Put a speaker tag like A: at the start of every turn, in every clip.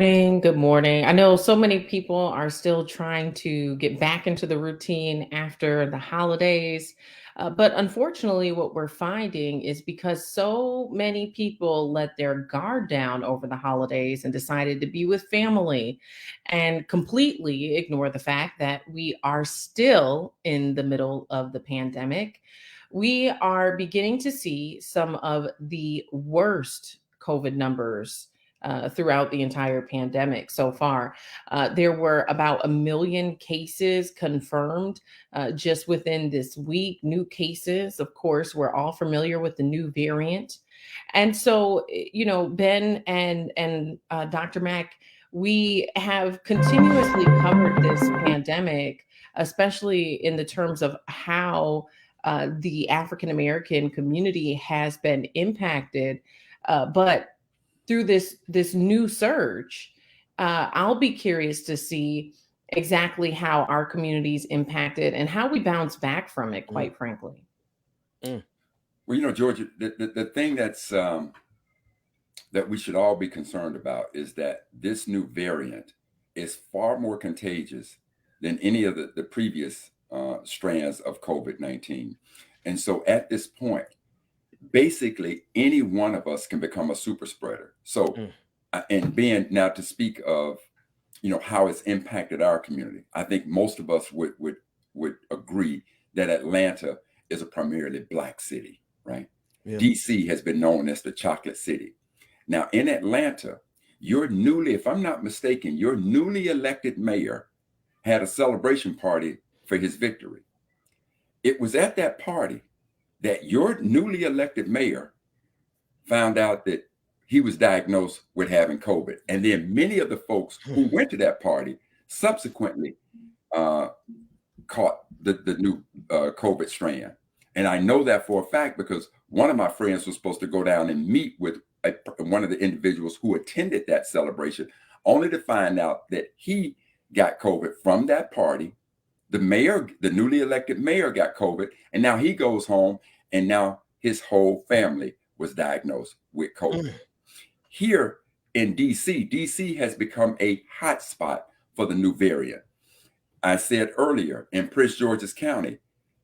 A: Good morning. I know so many people are still trying to get back into the routine after the holidays. But unfortunately, what we're finding is because so many people let their guard down over the holidays and decided to be with family and completely ignore the fact that we are still in the middle of the pandemic. We are beginning to see some of the worst COVID numbers throughout the entire pandemic so far. There were about 1 million cases confirmed just within this week. New cases, of course, we're all familiar with the new variant. And so, Ben and Dr. Mack, we have continuously covered this pandemic, especially in the terms of how the African American community has been impacted. But through this new surge, I'll be curious to see exactly how our communities impacted and how we bounce back from it,
B: Mm,
A: quite frankly.
B: mm,
C: Well, Georgia, the thing that we should all be concerned about is that this new variant is far more contagious than any of the previous strands of COVID-19. And so at this point, basically any one of us can become a super spreader. So,
B: mm,
C: and being now to speak of, how it's impacted our community, I think most of us would agree that Atlanta is a primarily Black city, right?
B: yeah.
C: DC has been known as the chocolate city. Now, in Atlanta, if I'm not mistaken, your newly elected mayor had a celebration party for his victory. It was at that party that your newly elected mayor found out that he was diagnosed with having COVID. And then many of the folks who went to that party subsequently uh, caught the new COVID strand. And I know that for a fact because one of my friends was supposed to go down and meet with one of the individuals who attended that celebration, only to find out that he got COVID from that party. The mayor, the newly elected mayor, got COVID, and now he goes home, and now his whole family was diagnosed with COVID.
B: Mm,
C: Here in DC has become a hotspot for the new variant. I said earlier, in Prince George's County,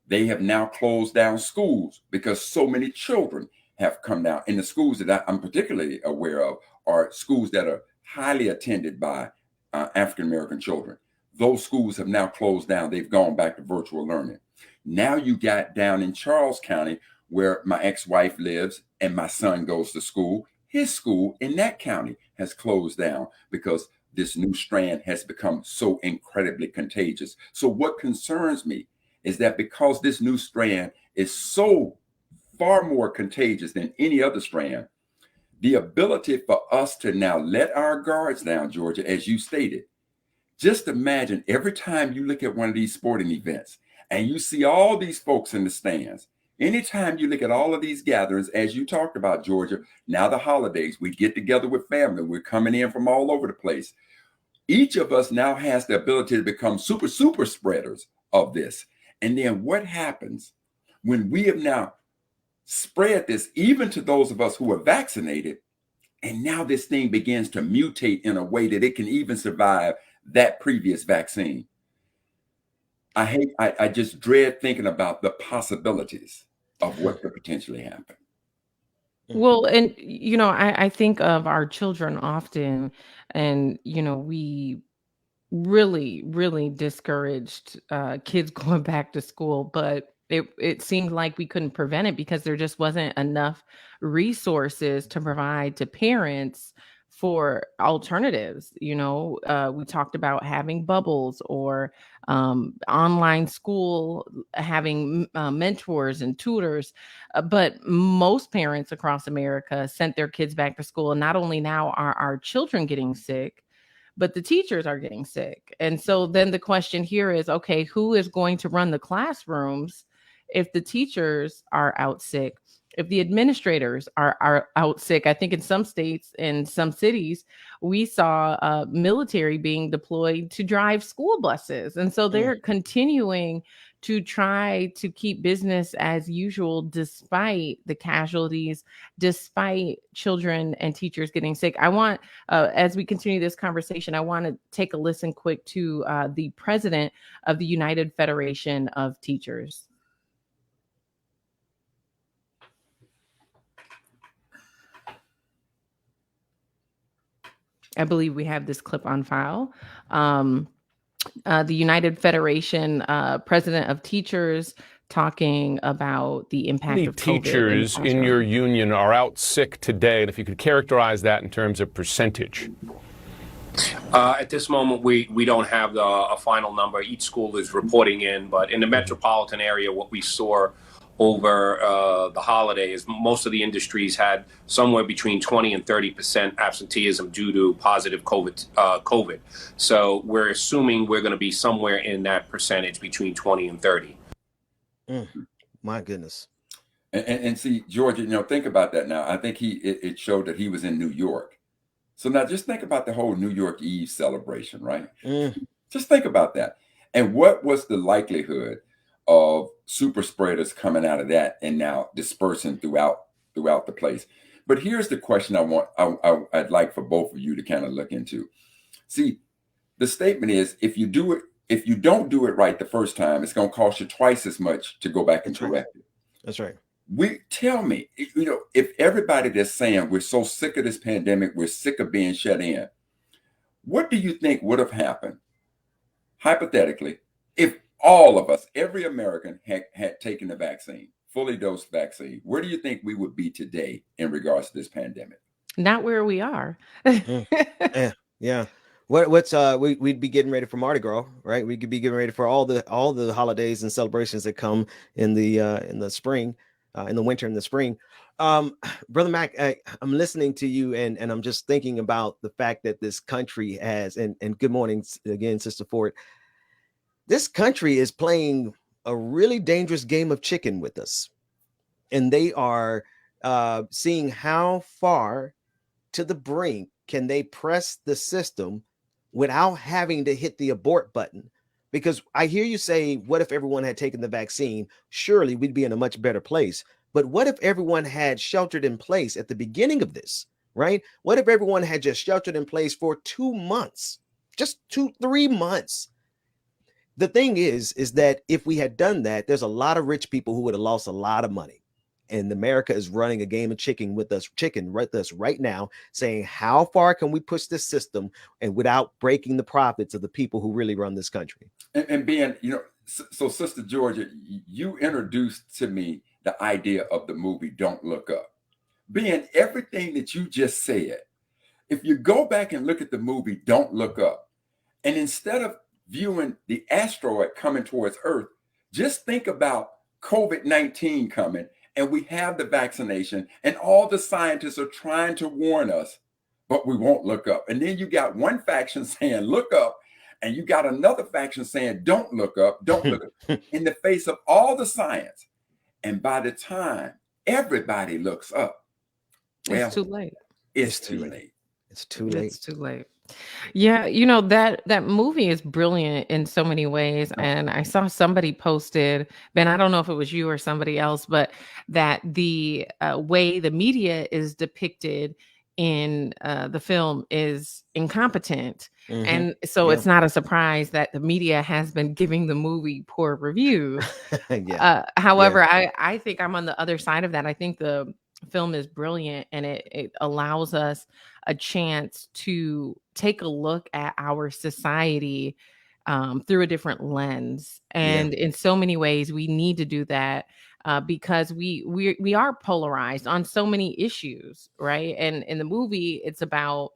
C: they have now closed down schools because so many children have come down. And the schools that I'm particularly aware of are schools that are highly attended by African American children. Those schools have now closed down. They've gone back to virtual learning. Now you got down in Charles County, where my ex-wife lives and my son goes to school. His school in that county has closed down because this new strand has become so incredibly contagious. So what concerns me is that because this new strand is so far more contagious than any other strand, the ability for us to now let our guards down, Georgia, as you stated, just imagine every time you look at one of these sporting events and you see all these folks in the stands, anytime you look at all of these gatherings, as you talked about, Georgia, now the holidays, we get together with family, we're coming in from all over the place. Each of us now has the ability to become super spreaders of this. And then what happens when we have now spread this, even to those of us who are vaccinated, and now this thing begins to mutate in a way that it can even survive that previous vaccine? I just dread thinking about the possibilities of what could potentially happen.
A: Well, and I think of our children often, and we really, really discouraged kids going back to school, but it seemed like we couldn't prevent it because there just wasn't enough resources to provide to parents for alternatives. We talked about having bubbles or online school, having mentors and tutors, but most parents across America sent their kids back to school, and not only now are our children getting sick, but the teachers are getting sick. And so then the question here is, okay, who is going to run the classrooms if the teachers are out sick, if the administrators are out sick? I think in some states and some cities, we saw military being deployed to drive school buses. And so they're continuing to try to keep business as usual despite the casualties, despite children and teachers getting sick. I want, as we continue this conversation, I want to take a listen quick to the president of the United Federation of Teachers. I believe we have this clip on file. The United Federation president of teachers talking about the impact
B: How many
A: of COVID
B: teachers in your union are out sick today? And if you could characterize that in terms of percentage.
D: At this moment, we don't have a final number. Each school is reporting in, but in the metropolitan area, what we saw over the holidays, most of the industries had somewhere between 20 and 30% absenteeism due to positive COVID. So we're assuming we're going to be somewhere in that percentage between 20 and 30.
E: My goodness.
C: And see, Georgia, think about that now. I think it showed that he was in New York. So now just think about the whole New York Eve celebration, right? Just think about that. And what was the likelihood of super spreaders coming out of that and now dispersing throughout the place? But here's the question I'd like for both of you to kind of look into. See, the statement is, if you don't do it right the first time, it's going to cost you twice as much to go back and correct it.
E: That's right.
C: Tell me, if everybody that's saying we're so sick of this pandemic, we're sick of being shut in, what do you think would have happened, hypothetically, if all of us, every American had taken the vaccine, fully dosed vaccine? Where do you think we would be today in regards to this pandemic?
A: Not where we are.
E: Yeah. We'd be getting ready for Mardi Gras, right? We could be getting ready for all the holidays and celebrations that come in the spring, in the winter and the spring. Brother Mac, I'm listening to you and I'm just thinking about the fact that this country has, and good morning again, Sister Ford. This country is playing a really dangerous game of chicken with us. And they are seeing how far to the brink can they press the system without having to hit the abort button. Because I hear you say, what if everyone had taken the vaccine? Surely we'd be in a much better place. But what if everyone had sheltered in place at the beginning of this, right? What if everyone had just sheltered in place for 2 months, just 3 months? The thing is that if we had done that, there's a lot of rich people who would have lost a lot of money. And America is running a game of chicken with us right now, saying, how far can we push this system and without breaking the profits of the people who really run this country?
C: And being, so Sister Georgia, you introduced to me the idea of the movie Don't Look Up. Being everything that you just said, if you go back and look at the movie Don't Look Up, and instead of viewing the asteroid coming towards Earth, just think about COVID-19 coming, and we have the vaccination, and all the scientists are trying to warn us, but we won't look up. And then you got one faction saying, look up, and you got another faction saying, don't look up, in the face of all the science. And by the time everybody looks up,
A: it's too late.
C: It's too late.
E: It's too late.
A: It's too late. Yeah, that movie is brilliant in so many ways. And I saw somebody posted, Ben, I don't know if it was you or somebody else, but that the way the media is depicted in the film is incompetent. And so it's not a surprise that the media has been giving the movie poor reviews. However, I think I'm on the other side of that. I think the film is brilliant, and it allows us a chance to take a look at our society through a different lens. And in so many ways, we need to do that because we are polarized on so many issues, right? And in the movie, it's about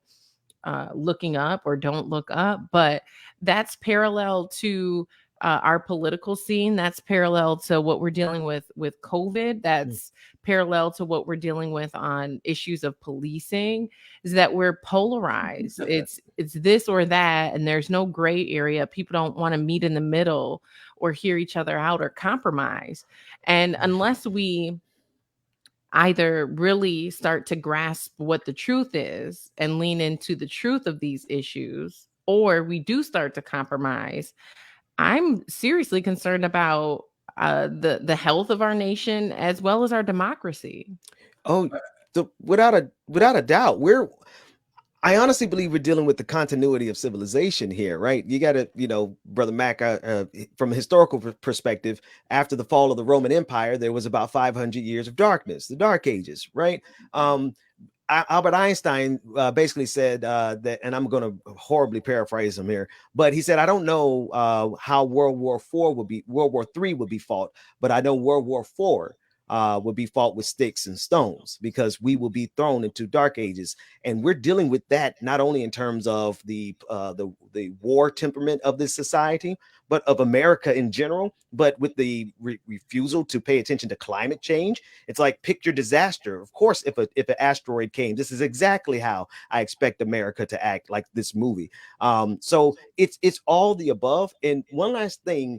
A: looking up or don't look up, but that's parallel to our political scene. That's parallel to what we're dealing with COVID. That's parallel to what we're dealing with on issues of policing, is that we're polarized. It's this or that, and there's no gray area. People don't want to meet in the middle or hear each other out or compromise. And unless we either really start to grasp what the truth is and lean into the truth of these issues, or we do start to compromise, I'm seriously concerned about the health of our nation as well as our democracy.
E: Oh, without a doubt, I honestly believe we're dealing with the continuity of civilization here, right? You got to, Brother Mac, from a historical perspective, after the fall of the Roman Empire, there was about 500 years of darkness, the Dark Ages, right? Albert Einstein basically said that, and I'm going to horribly paraphrase him here, but he said, I don't know how World War III would be fought, but I know World War IV would be fought with sticks and stones, because we will be thrown into dark ages, and we're dealing with that not only in terms of the war temperament of this society, but of America in general, but with the refusal to pay attention to climate change. It's like picture disaster. Of course, if an asteroid came, this is exactly how I expect America to act, like this movie. So it's all the above. And one last thing,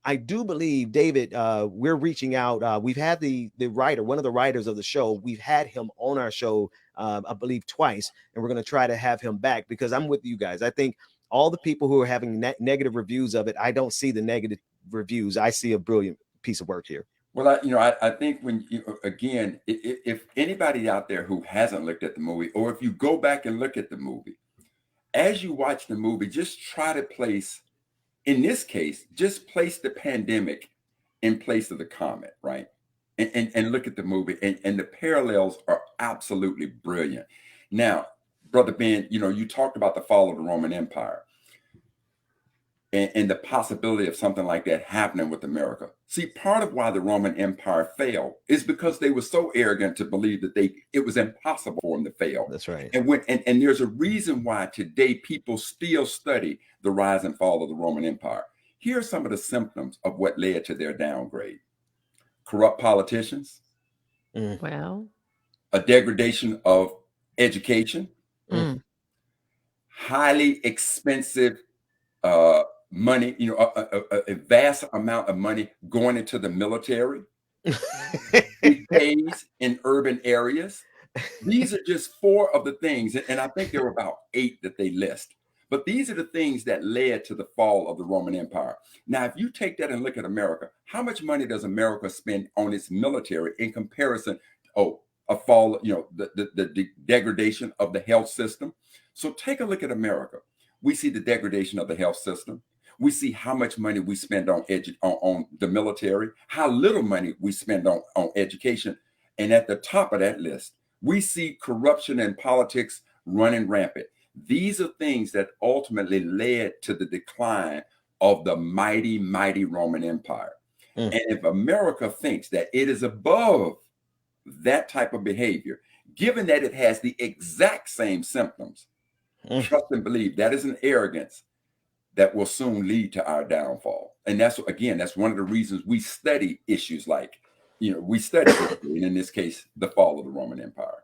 E: I do believe, David, we're reaching out. We've had the writer, one of the writers of the show. We've had him on our show, I believe, twice, and we're going to try to have him back, because I'm with you guys. I think all the people who are having negative reviews of it, I don't see the negative reviews. I see a brilliant piece of work here.
C: Well, I think when again, if anybody out there who hasn't looked at the movie, or if you go back and look at the movie, as you watch the movie, just try to place, in this case, just place the pandemic in place of the comet, right? And look at the movie, and the parallels are absolutely brilliant. Now, Brother Ben, you talked about the fall of the Roman Empire. And the possibility of something like that happening with America. See, part of why the Roman Empire failed is because they were so arrogant to believe that it was impossible for them to fail.
E: That's right.
C: And there's a reason why today people still study the rise and fall of the Roman Empire. Here are some of the symptoms of what led to their downgrade: corrupt politicians,
A: Well,
C: a degradation of education, highly expensive money, a vast amount of money going into the military, pays in urban areas. These are just 4 of the things, and I think there were about 8 that they list. But these are the things that led to the fall of the Roman Empire. Now, if you take that and look at America, how much money does America spend on its military in comparison? A fall, the degradation of the health system. So take a look at America. We see the degradation of the health system. We see how much money we spend on the military, how little money we spend on education. And at the top of that list, we see corruption and politics running rampant. These are things that ultimately led to the decline of the mighty, mighty Roman Empire. And if America thinks that it is above that type of behavior, given that it has the exact same symptoms, trust and believe that is an arrogance that will soon lead to our downfall. And that's one of the reasons we study issues like, we study history, and in this case, the fall of the Roman Empire.